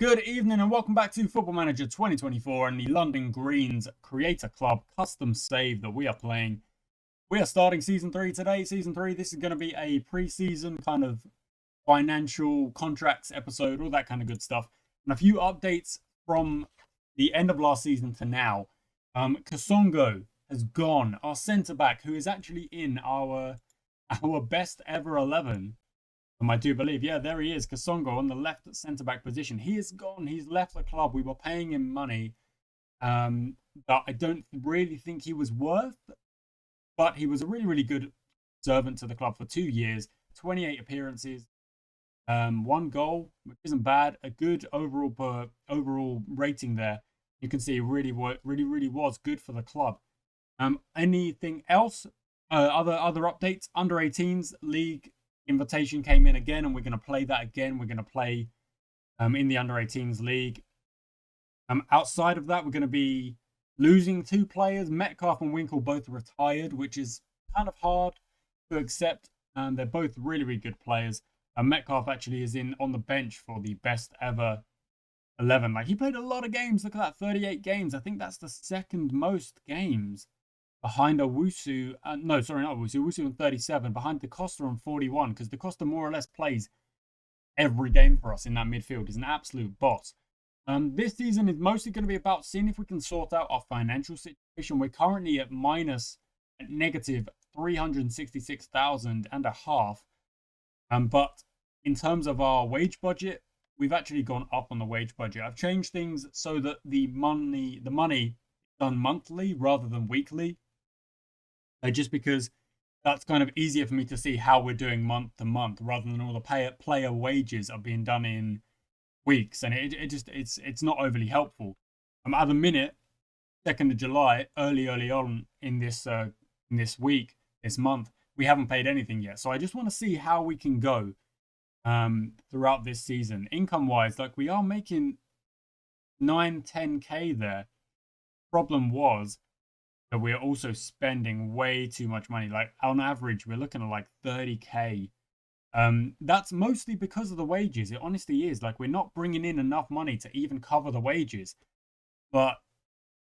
Good evening and welcome back to Football Manager 2024 and the London Greens Creator Club custom save that we are playing. We are starting Season 3 today. Season 3, this is going to be a pre-season kind of financial contracts episode, all that kind of good stuff. And a few updates from the end of last season to now. Kasongo has gone, our centre-back, who is actually in our best ever 11. I do believe, yeah, there he is, Kasongo on the left centre-back position. He is gone. He's left the club. We were paying him money that I don't really think he was worth, but he was a really, really good servant to the club for 2 years, 28 appearances, 1 goal, which isn't bad, a good overall rating there. You can see really was good for the club. Anything else? Other updates? Under 18s league invitation came in again, and we're going to play that again. We're going to play in the under 18s league. Outside of that, we're going to be losing 2 players. Metcalf and Winkle both retired, which is kind of hard to accept. They're both really, really good players. Metcalf actually is on the bench for the best ever 11. Like, he played a lot of games. Look at that, 38 games. I think that's the second most games behind Owusu. No, sorry, not Owusu. Owusu on 37. Behind Da Costa on 41, because Da Costa more or less plays every game for us in that midfield. He's an absolute boss. This season is mostly going to be about seeing if we can sort out our financial situation. We're currently at negative 366,000 and a half. But in terms of our wage budget, we've actually gone up on the wage budget. I've changed things so that the money is done monthly rather than weekly. Just because that's kind of easier for me to see how we're doing month to month, rather than all the player wages are being done in weeks, and it's not overly helpful. At the minute, 2nd of July, early on in this week, this month, we haven't paid anything yet. So I just want to see how we can go throughout this season. Income wise, like, we are making 9-10k there. Problem was that we're also spending way too much money. Like, on average, we're looking at like 30k. That's mostly because of the wages. It honestly is. Like, we're not bringing in enough money to even cover the wages. But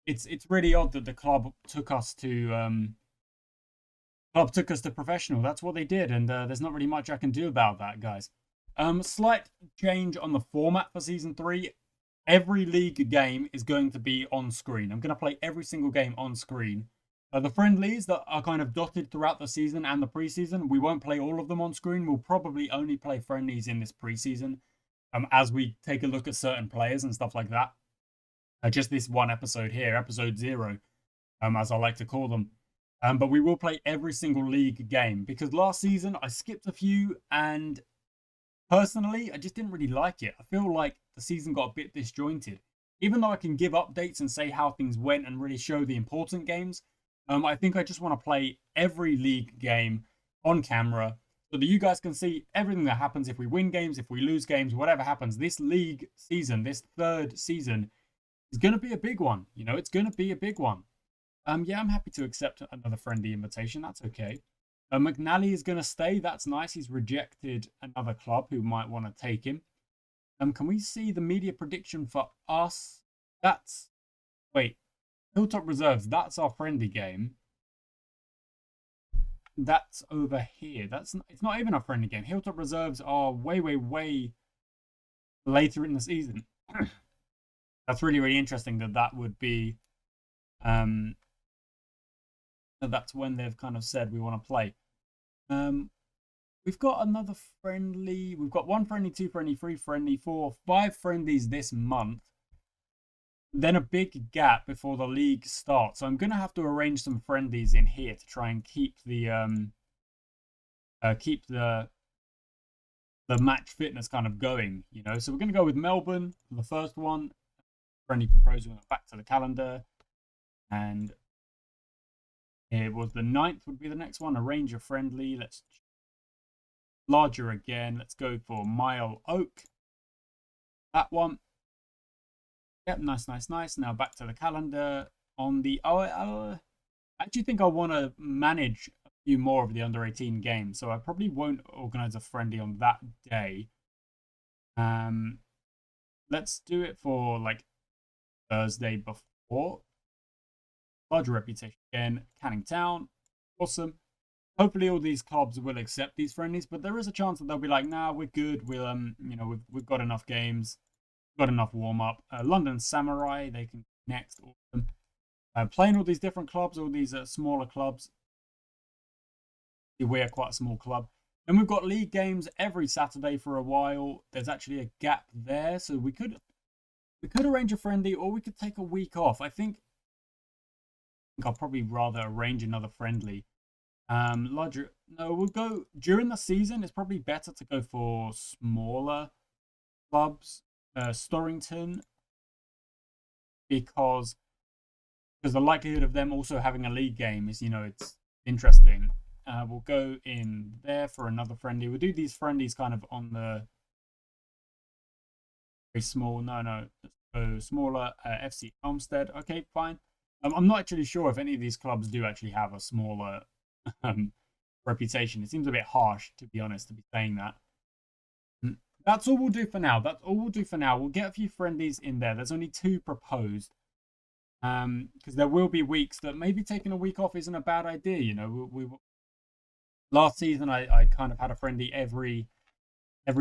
it's really odd that the club took us to professional. That's what they did, and there's not really much I can do about that, guys. Slight change on the format for Season 3. Every league game is going to be on screen. I'm going to play every single game on screen. The friendlies that are kind of dotted throughout the season and the preseason, we won't play all of them on screen. We'll probably only play friendlies in this preseason as we take a look at certain players and stuff like that. Just this one episode here, episode 0, as I like to call them. But we will play every single league game, because last season I skipped a few, and personally, I just didn't really like it. I feel like the season got a bit disjointed. Even though I can give updates and say how things went and really show the important games, I think I just want to play every league game on camera so that you guys can see everything that happens. If we win games, if we lose games, whatever happens, this league season, this 3rd season, is going to be a big one. You know, it's going to be a big one. Yeah, I'm happy to accept another friendly invitation. That's okay. McNally is going to stay. That's nice. He's rejected another club who might want to take him. Can we see the media prediction for us? Wait, Hilltop Reserves. That's our friendly game. That's over here. It's not even a friendly game. Hilltop Reserves are way later in the season. That's really interesting that would be. That's when they've kind of said we want to play. We've got another friendly. We've got 1 friendly, 2 friendly, 3 friendly, 4, 5 friendlies this month. Then a big gap before the league starts. So I'm going to have to arrange some friendlies in here to try and keep the match fitness kind of going. You know, so we're going to go with Melbourne for the first one. Friendly proposal back to the calendar, and it was the 9th would be the next one. Arrange a friendly. Let's larger again. Let's go for Mile Oak. That one. Yep, nice. Now back to the calendar. On the I actually think I want to manage a few more of the under 18 games, so I probably won't organize a friendly on that day. let's do it for like Thursday before. Larger reputation again, Canning Town, awesome. Hopefully all these clubs will accept these friendlies, but there is a chance that they'll be like, nah, we're good. We'll you know, we've got enough games, got enough warm up. London Samurai, they can next. Awesome. Playing all these different clubs, all these smaller clubs. We're quite a small club. And we've got league games every Saturday for a while. There's actually a gap there, so we could arrange a friendly, or we could take a week off. I think I'll probably rather arrange another friendly. Larger. No, we'll go during the season. It's probably better to go for smaller clubs. Storrington, because the likelihood of them also having a league game is, you know, it's interesting. We'll go in there for another friendly. We'll do these friendlies kind of on the very small. No, so smaller. FC Olmsted. Okay, fine. I'm not actually sure if any of these clubs do actually have a smaller reputation. It seems a bit harsh, to be honest, to be saying that. That's all we'll do for now. That's all we'll do for now. We'll get a few friendlies in there. There's only 2 proposed. Because there will be weeks that maybe taking a week off isn't a bad idea. You know, we last season I kind of had a friendly every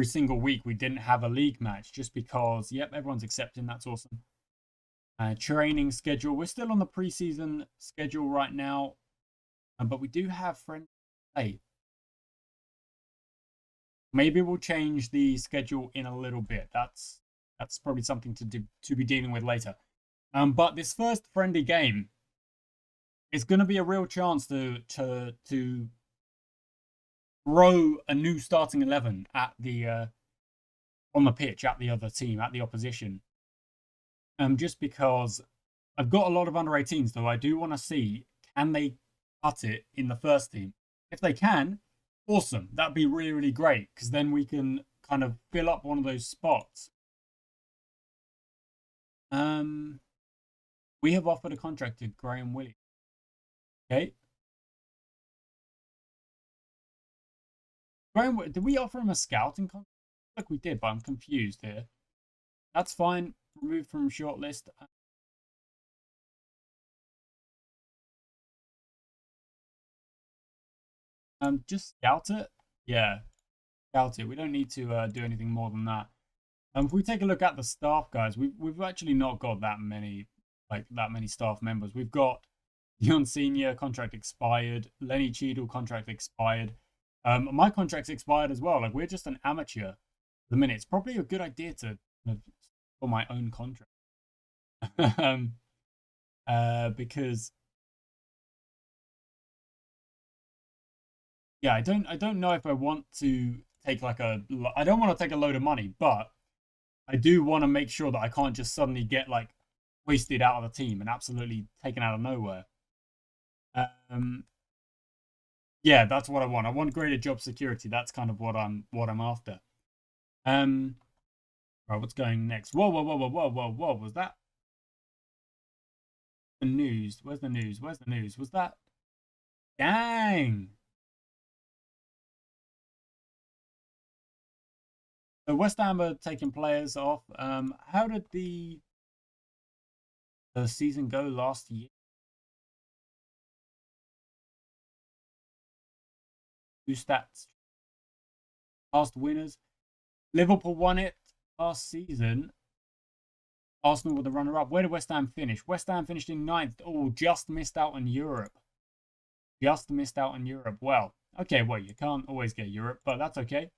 single week. We didn't have a league match just because, yep, everyone's accepting. That's awesome. Training schedule. We're still on the preseason schedule right now, but we do have friendly play. Maybe we'll change the schedule in a little bit. That's probably something to be dealing with later. But this first friendly game is going to be a real chance to throw a new starting 11 at the on the pitch at the other team, at the opposition. Just because I've got a lot of under 18s, though I do want to see, can they cut it in the first team? If they can, awesome. That'd be really, really great, because then we can kind of fill up one of those spots. We have offered a contract to Graham Williams. Okay. Graham, did we offer him a scouting contract? Look, we did, but I'm confused here. That's fine. Removed from shortlist. Just scout it. Yeah, scout it. We don't need to do anything more than that. If we take a look at the staff, guys, we've actually not got that many staff members. We've got Dion Senior contract expired, Lenny Cheadle contract expired. My contract's expired as well. Like, we're just an amateur at the minute. It's probably a good idea to for my own contract. Because yeah, I don't know if I want to take like I don't want to take a load of money, but I do want to make sure that I can't just suddenly get like wasted out of the team and absolutely taken out of nowhere. Yeah, that's what I want. I want greater job security. That's kind of what I'm after. Right, what's going next? Whoa! Was that the news? Where's the news? Where's the news? Was that? Dang! So West Ham are taking players off. How did the season go last year? Two stats. Past winners. Liverpool won it last season. Arsenal were the runner-up. Where did West Ham finish? West Ham finished in 9th. Oh, just missed out on Europe. Just missed out on Europe. Well, okay, well, you can't always get Europe, but that's okay.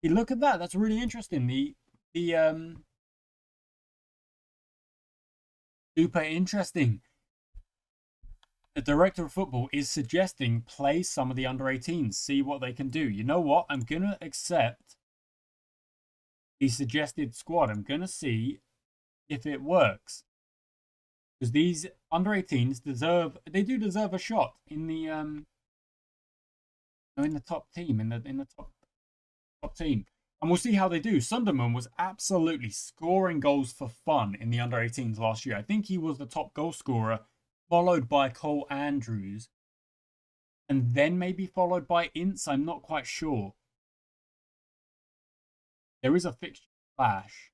Hey, look at that. That's really interesting. Super interesting. The director of football is suggesting play some of the under 18s, see what they can do. You know what? I'm going to accept the suggested squad. I'm going to see if it works. Because these under 18s deserve a shot in the top team, in the top team. And we'll see how they do. Sunderland was absolutely scoring goals for fun in the under 18s last year. I think he was the top goal scorer, followed by Cole Andrews, and then maybe followed by Ince. I'm not quite sure. There is a fixture flash.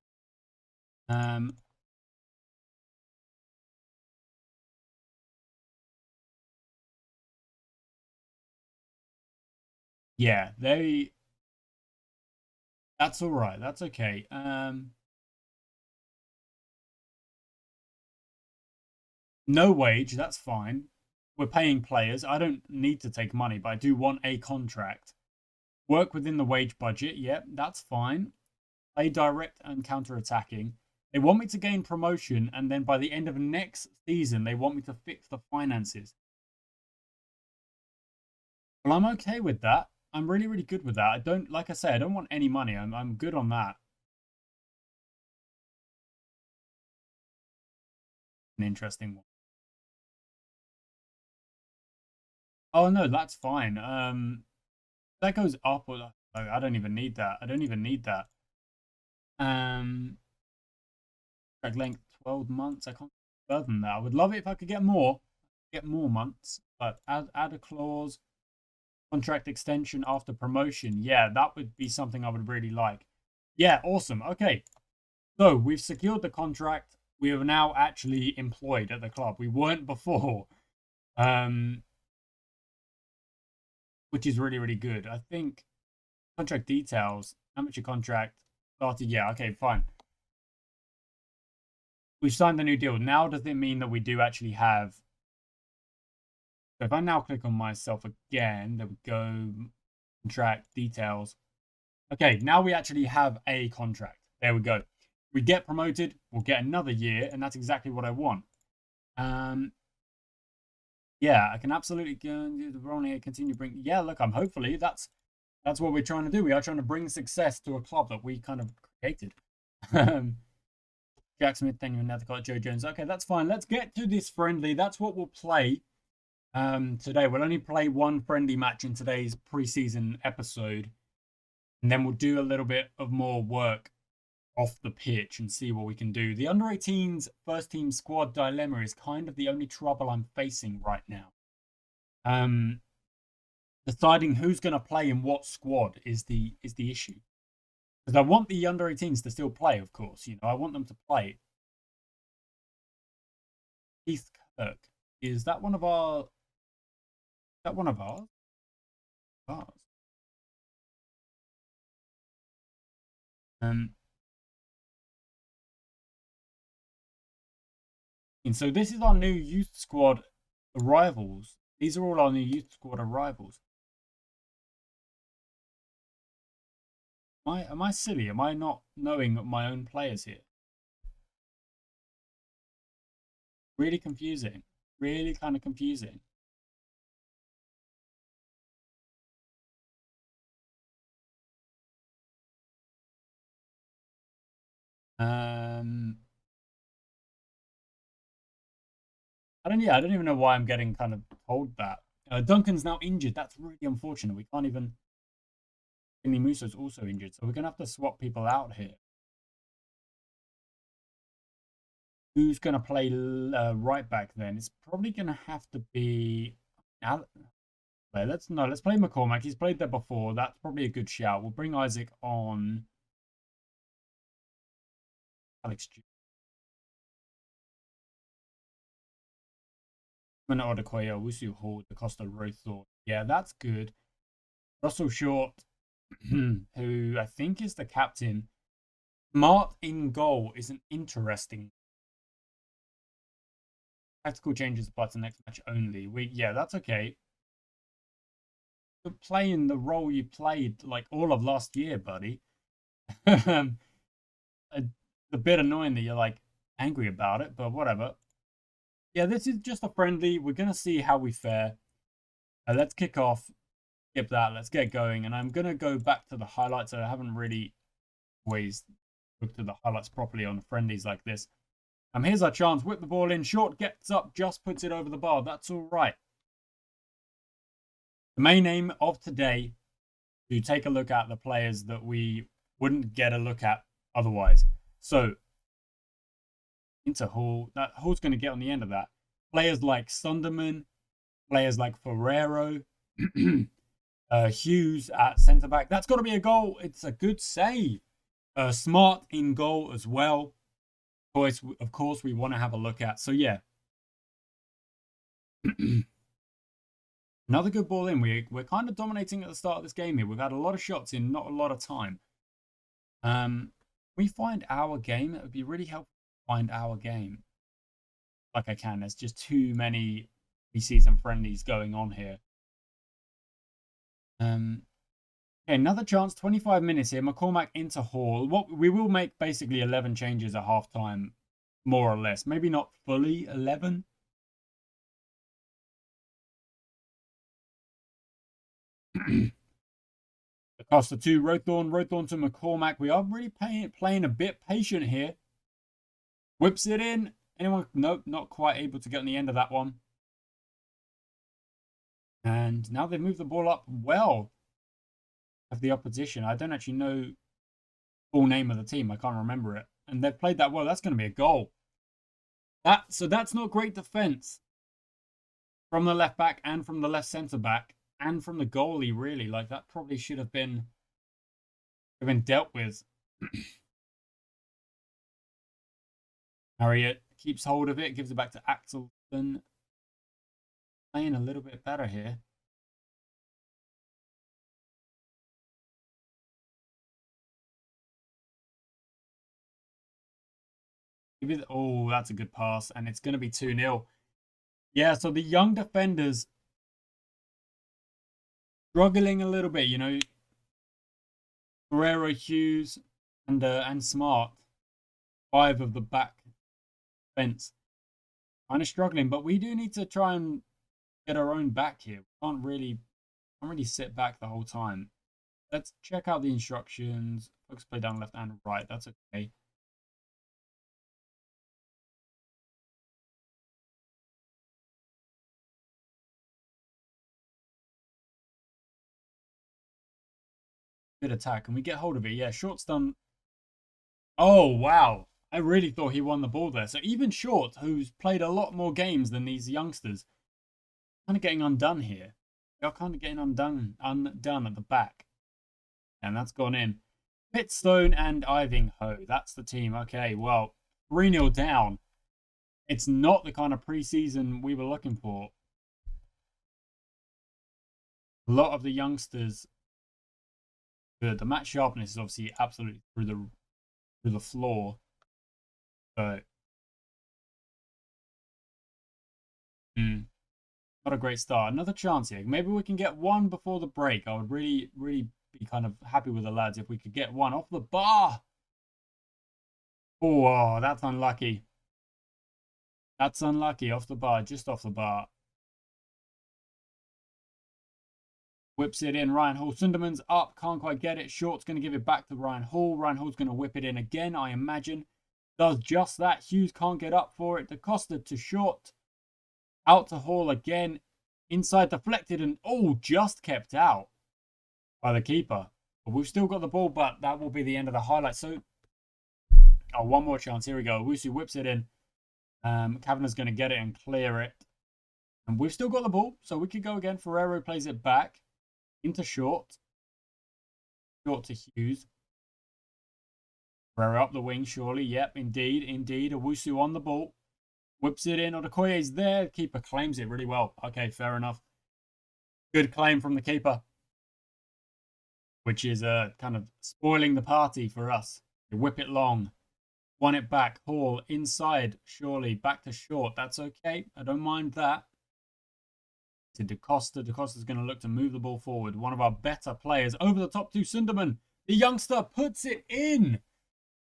Yeah, that's all right. That's okay. No wage, that's fine. We're paying players. I don't need to take money, but I do want a contract. Work within the wage budget. Yep, that's fine. Play direct and counter-attacking. They want me to gain promotion, and then by the end of next season, they want me to fix the finances. Well, I'm okay with that. I'm really, really good with that. I don't, like I say, I don't want any money. I'm good on that. An interesting one. Oh no, that's fine. That goes up. Or I don't even need that. I don't even need that. Contract length 12 months. I can't go further than that. I would love it if I could get more months, but add a clause. Contract extension after promotion. Yeah, that would be something I would really like. Yeah, awesome. Okay. So we've secured the contract. We are now actually employed at the club. We weren't before. Which is really, really good. I think contract details, amateur contract started. Yeah, okay, fine. We've signed the new deal. Now does it mean that we do actually have... So if I now click on myself again, there we go. Contract details. Okay, now we actually have a contract. There we go. We get promoted, we'll get another year, and that's exactly what I want. Yeah, I can absolutely do the role here, continue bring. Yeah, look, I'm hopefully that's what we're trying to do. We are trying to bring success to a club that we kind of created. Jack Smith, Daniel Nethercott, Joe Jones. Okay, that's fine. Let's get to this friendly. That's what we'll play today. We'll only play one friendly match in today's preseason episode, and then we'll do a little bit of more work off the pitch and see what we can do. The under-18s first team squad dilemma is kind of the only trouble I'm facing right now. Deciding who's going to play in what squad is the issue. Because I want the under-18s to still play, of course. You know, I want them to play. Keith Kirk. Is that one of our... Is that one of ours? Ours. And so this is our new youth squad arrivals. These are all our new youth squad arrivals. Am I silly? Am I not knowing my own players here? Really confusing. Really kind of confusing. I don't even know why I'm getting kind of told that. Duncan's now injured. That's really unfortunate. We can't even... Finley Musso's also injured, so we're going to have to swap people out here. Who's going to play right back then? It's probably going to have to be... Let's play McCormack. He's played there before. That's probably a good shout. We'll bring Isaac on. Alex Odekoya, Wusu Hall, DaCosta Rothor. Yeah, that's good. Russell Short, who I think is the captain. Smart in goal is an interesting. Tactical changes apply to next match only. Yeah, that's okay. You're playing the role you played like all of last year, buddy. A bit annoying that you're like angry about it, but whatever. Yeah, this is just a friendly. We're going to see how we fare. Let's kick off. Skip that. Let's get going. And I'm going to go back to the highlights. I haven't really always looked at the highlights properly on friendlies like this. Here's our chance. Whip the ball in. Short gets up, just puts it over the bar. That's all right. The main aim of today to take a look at the players that we wouldn't get a look at otherwise. So, into Hall. That Hall's going to get on the end of that. Players like Sunderman, players like Ferrero, Hughes at centre back. That's got to be a goal. It's a good save. Smart in goal as well. Of course, we want to have a look at. So yeah, another good ball in. We're kind of dominating at the start of this game here. We've had a lot of shots in not a lot of time. We find our game. It would be really helpful to find our game. Like I can. There's just too many preseason friendlies going on here. Okay, another chance. 25 minutes here. McCormack into Hall. What we will make basically 11 changes at halftime, more or less. Maybe not fully 11. Acosta to Rothorn to McCormack. We are really playing a bit patient here. Whips it in. Anyone? Nope, not quite able to get on the end of that one. And now they've moved the ball up well of the opposition. I don't actually know the full name of the team. I can't remember it. And they've played that well. That's going to be a goal. So that's not great defense from the left back and from the left centre back and from the goalie, really. Like, that probably should have been dealt with. Harriet keeps hold of it, gives it back to Axelson. Playing a little bit better here. Oh, that's a good pass. And it's going to be 2-0. Yeah, so the young defenders struggling a little bit, you know. Guerrero, Hughes, and Smart. 5 of the back fence. Kind of struggling, but we do need to try and get our own back here. We can't really sit back the whole time. Let's check out the instructions. Focus play down left and right. That's okay. Good attack. Can we get hold of it? Yeah, Short's done. Oh, wow. I really thought he won the ball there. So even Short, who's played a lot more games than these youngsters, kind of getting undone here. They're kind of getting undone at the back. And that's gone in. Pitstone and Ivinghoe. That's the team. Okay, well, 3-0 down. It's not the kind of preseason we were looking for. A lot of the youngsters, good. The match sharpness is obviously absolutely through the floor. So, not a great start. Another chance here. Maybe we can get one before the break. I would really, really be kind of happy with the lads if we could get one off the bar. Oh, that's unlucky. That's unlucky. Off the bar, just off the bar. Whips it in. Ryan Hall. Sunderman's up. Can't quite get it. Short's going to give it back to Ryan Hall. Ryan Hall's going to whip it in again, I imagine. Does just that. Hughes can't get up for it. DaCosta to Short. Out to Hall again. Inside deflected and, just kept out by the keeper. But we've still got the ball, but that will be the end of the highlight. So, one more chance. Here we go. Owusu whips it in. Kavanagh's going to get it and clear it. And we've still got the ball, so we could go again. Ferrero plays it back into Short. Short to Hughes. Ferrero up the wing, surely. Yep, indeed. Owusu on the ball. Whips it in. Odukoye's there. Keeper claims it really well. Okay, fair enough. Good claim from the keeper. Which is kind of spoiling the party for us. They whip it long. Won it back. Hall inside, surely. Back to Short. That's okay. I don't mind that. To DaCosta. DaCosta's going to look to move the ball forward. One of our better players. Over the top to Sunderman. The youngster puts it in.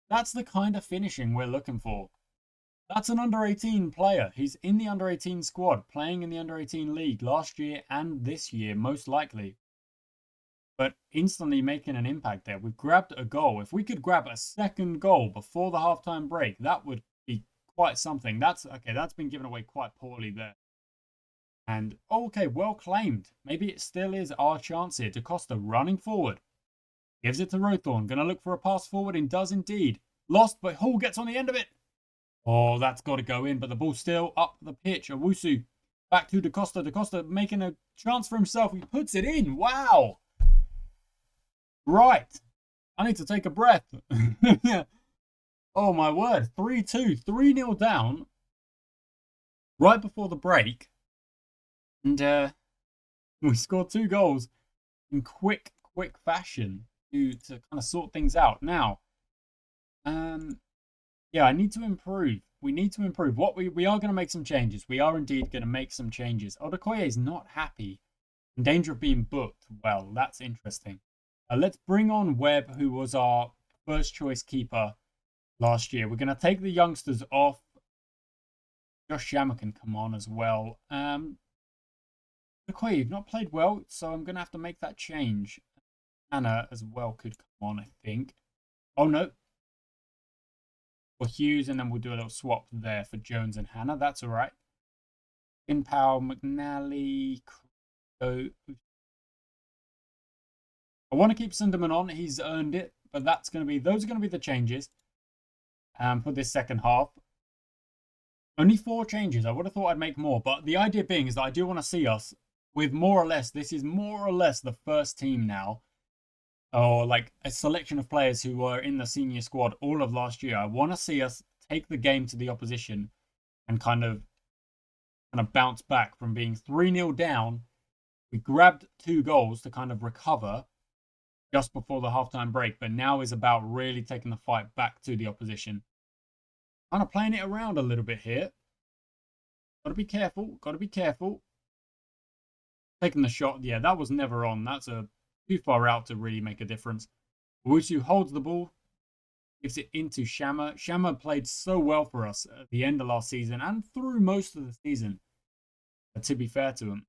That's the kind of finishing we're looking for. That's an under-18 player. He's in the under-18 squad, playing in the under-18 league last year and this year, most likely. But instantly making an impact there. We've grabbed a goal. If we could grab a second goal before the halftime break, that would be quite something. That's been given away quite poorly there. And, okay, well claimed. Maybe it still is our chance here. DaCosta running forward. Gives it to Rothorn. Going to look for a pass forward and does indeed. Lost, but Hall gets on the end of it. Oh, that's got to go in, but the ball's still up the pitch. Owusu back to DaCosta. DaCosta making a chance for himself. He puts it in. Wow. Right. I need to take a breath. Oh my word. 3-2. 3-0 down right before the break. And we scored 2 goals in quick fashion to kind of sort things out. Now, yeah, I need to improve. We need to improve. We are going to make some changes. We are indeed going to make some changes. Odekoye is not happy. In danger of being booked. Well, that's interesting. Let's bring on Webb, who was our first choice keeper last year. We're going to take the youngsters off. Josh Shammer can come on as well. Odekoye, you've not played well, so I'm going to have to make that change. Anna as well could come on, I think. Oh, no. For Hughes, and then we'll do a little swap there for Jones and Hannah. That's all right. Powell, McNally, I want to keep Sunderman on. He's earned it, but those are going to be the changes for this second half. Only 4 changes. I would have thought I'd make more, but the idea being is that I do want to see us with more or less. This is more or less the first team now, or like a selection of players who were in the senior squad all of last year. I want to see us take the game to the opposition and kind of bounce back from being 3-0 down. We grabbed 2 goals to kind of recover just before the halftime break, but now is about really taking the fight back to the opposition. Kind of playing it around a little bit here. Got to be careful. Got to be careful. Taking the shot. Yeah, that was never on. That's too far out to really make a difference. Owusu holds the ball. Gives it into Shammer. Shammer played so well for us at the end of last season and through most of the season, to be fair to him.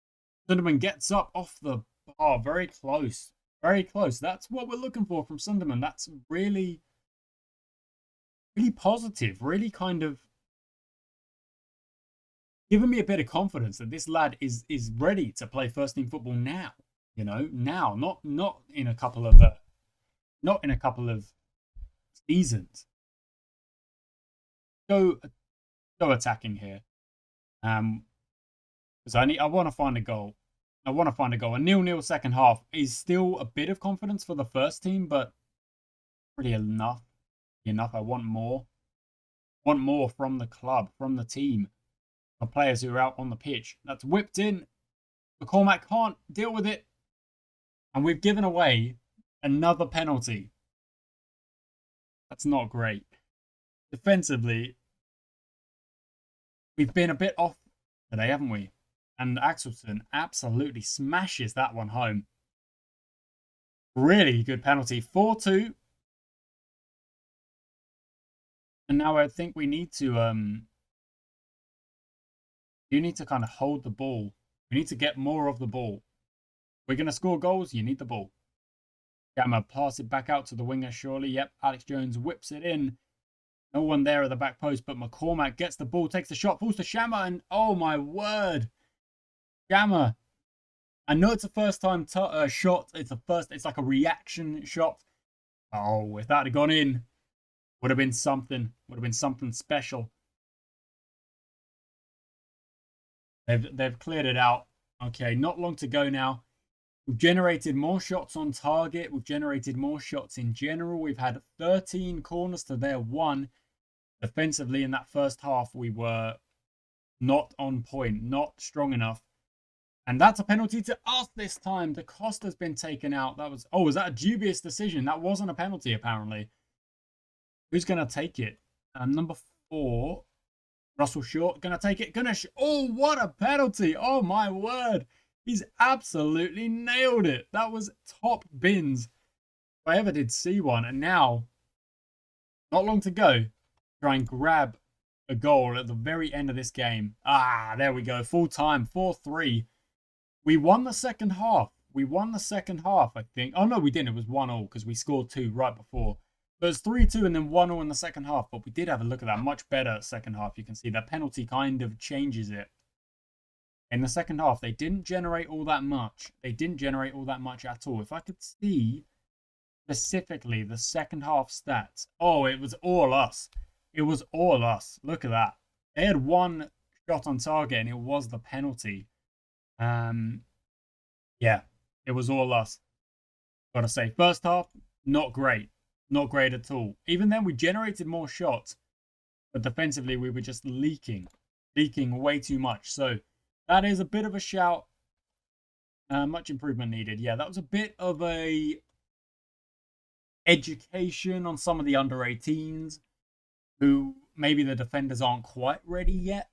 Sunderman gets up off the bar. Very close. Very close. That's what we're looking for from Sunderman. That's really, really positive. Really kind of giving me a bit of confidence that this lad is ready to play first team football now. You know, now, not in a couple of seasons. Go attacking here. Because I want to find a goal. A 0-0 second half is still a bit of confidence for the first team, but pretty enough. I want more. Want more from the club, from the team. The players who are out on the pitch. That's whipped in. McCormack can't deal with it. And we've given away another penalty. That's not great. Defensively, we've been a bit off today, haven't we? And Axelson absolutely smashes that one home. Really good penalty. 4-2. And now I think we need to you need to kind of hold the ball. We need to get more of the ball. We're going to score goals. You need the ball. Gamma pass it back out to the winger, surely. Yep, Alex Jones whips it in. No one there at the back post, but McCormack gets the ball, takes the shot, falls to Shammer, and oh my word. Shammer. I know it's a first time shot. It's like a reaction shot. Oh, if that had gone in, would have been something. Would have been something special. They've cleared it out. Okay, not long to go now. We've generated more shots on target. We've generated more shots in general. We've had 13 corners to their 1. Defensively, in that first half, we were not on point, not strong enough. And that's a penalty to us this time. The cost has been taken out. Was that a dubious decision? That wasn't a penalty, apparently. Who's going to take it? Number 4, Russell Short, going to take it. Oh, what a penalty. Oh, my word. He's absolutely nailed it. That was top bins. If I ever did see one. And now, not long to go. Try and grab a goal at the very end of this game. There we go. Full time. 4-3. We won the second half. I think. Oh, no, we didn't. It was 1-0 because we scored 2 right before. But it's 3-2 and then 1-0 in the second half. But we did have a look at that. Much better second half. You can see that penalty kind of changes it. In the second half, they didn't generate all that much. At all. If I could see specifically the second half stats. Oh, it was all us. Look at that. They had 1 shot on target and it was the penalty. Yeah, it was all us. Gotta say, first half, not great. Not great at all. Even then, we generated more shots, but defensively, we were just leaking way too much. So that is a bit of a shout. Much improvement needed. Yeah, that was a bit of a education on some of the under 18s who maybe the defenders aren't quite ready yet.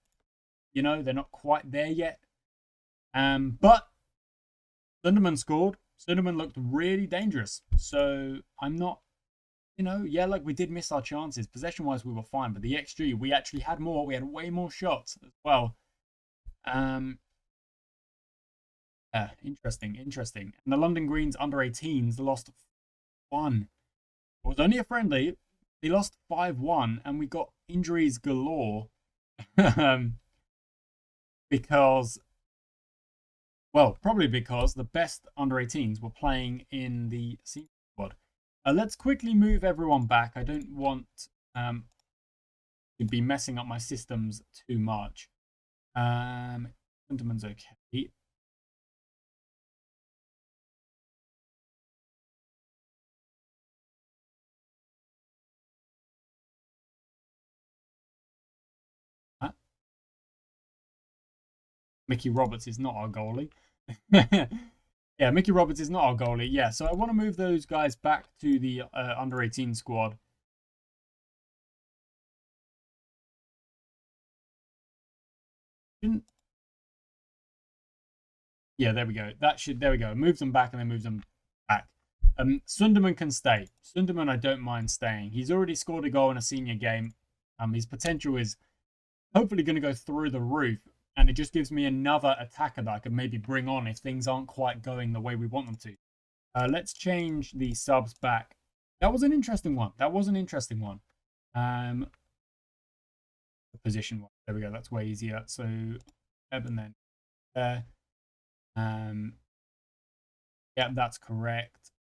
You know, they're not quite there yet. But Sunderland scored. Sunderland looked really dangerous. So I'm not, you know, yeah, like we did miss our chances. Possession-wise, we were fine. But the XG, we actually had more. We had way more shots as well. Yeah, interesting. And the London Greens under 18s lost 1. It was only a friendly. They lost 5-1, and we got injuries galore. Because, well, probably because the best under 18s were playing in the senior squad. Let's quickly move everyone back. I don't want to be messing up my systems too much. Sentiments okay. Mickey Roberts is not our goalie. Yeah, Mickey Roberts is not our goalie. Yeah, so I want to move those guys back to the under 18 squad. Yeah, there we go. There we go. Moves them back and then moves them back. Sunderman can stay. Sunderman, I don't mind staying. He's already scored a goal in a senior game. His potential is hopefully going to go through the roof. And it just gives me another attacker that I could maybe bring on if things aren't quite going the way we want them to. Let's change the subs back. That was an interesting one. Position one. There we go. That's way easier. So, and then there. Yeah, that's correct.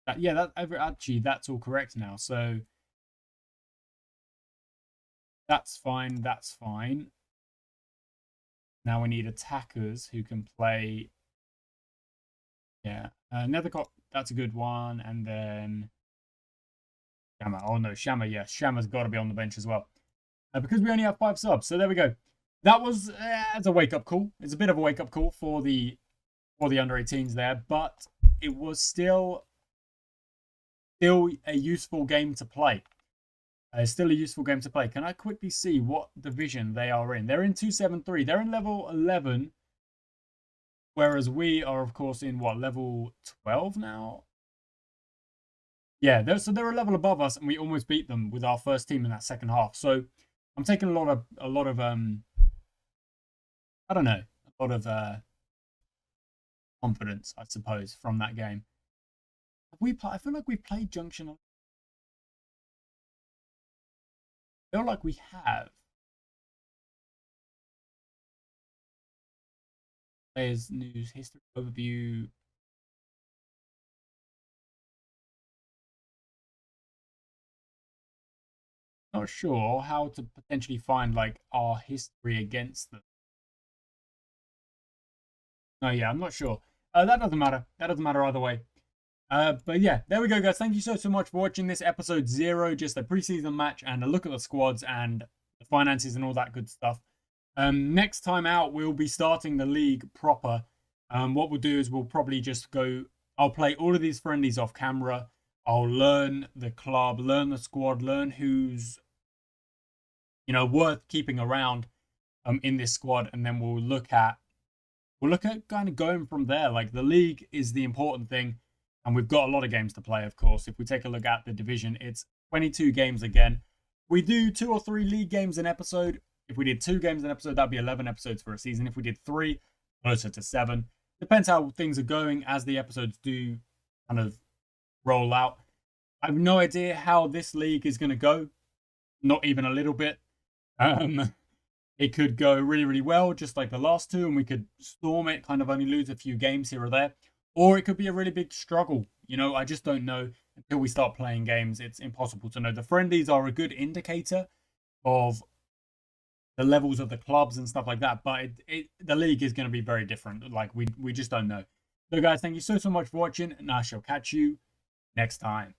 Actually, that's all correct now. So that's fine. Now we need attackers who can play. Yeah, Nethercott, that's a good one. And then Shammer. Oh no, Shammer, yes. Shammer's got to be on the bench as well. Because we only have 5 subs. So there we go. That was as a wake-up call. It's a bit of a wake-up call for the under 18s there. But it was still a useful game to play. Still a useful game to play. Can I quickly see what division they are in? They're in 273. They're in level 11. Whereas we are, of course, in what, level 12 now? Yeah, they're a level above us, and we almost beat them with our first team in that second half. So I'm taking a lot of I don't know, a lot of confidence, I suppose, from that game. I feel like we played Junction. I feel like we have. Players, news, history, overview. Not sure how to potentially find like our history against them. Oh yeah, I'm not sure. That doesn't matter. That doesn't matter either way. But yeah, there we go, guys. Thank you so much for watching this episode 0, just a preseason match and a look at the squads and the finances and all that good stuff. Next time out, we'll be starting the league proper. What we'll do is we'll probably just go. I'll play all of these friendlies off camera. I'll learn the club, learn the squad, learn who's worth keeping around in this squad, and then we'll look at kind of going from there. Like the league is the important thing. And we've got a lot of games to play, of course. If we take a look at the division, it's 22 games again. We do 2 or 3 league games an episode. If we did 2 games an episode, that'd be 11 episodes for a season. If we did 3, closer to 7. Depends how things are going as the episodes do kind of roll out. I have no idea how this league is going to go. Not even a little bit. It could go really, really well, just like the last 2, and we could storm it, kind of only lose a few games here or there. Or it could be a really big struggle. I just don't know until we start playing games. It's impossible to know. The friendlies are a good indicator of the levels of the clubs and stuff like that. But the league is going to be very different. Like we just don't know. So guys, thank you so much for watching, and I shall catch you next time.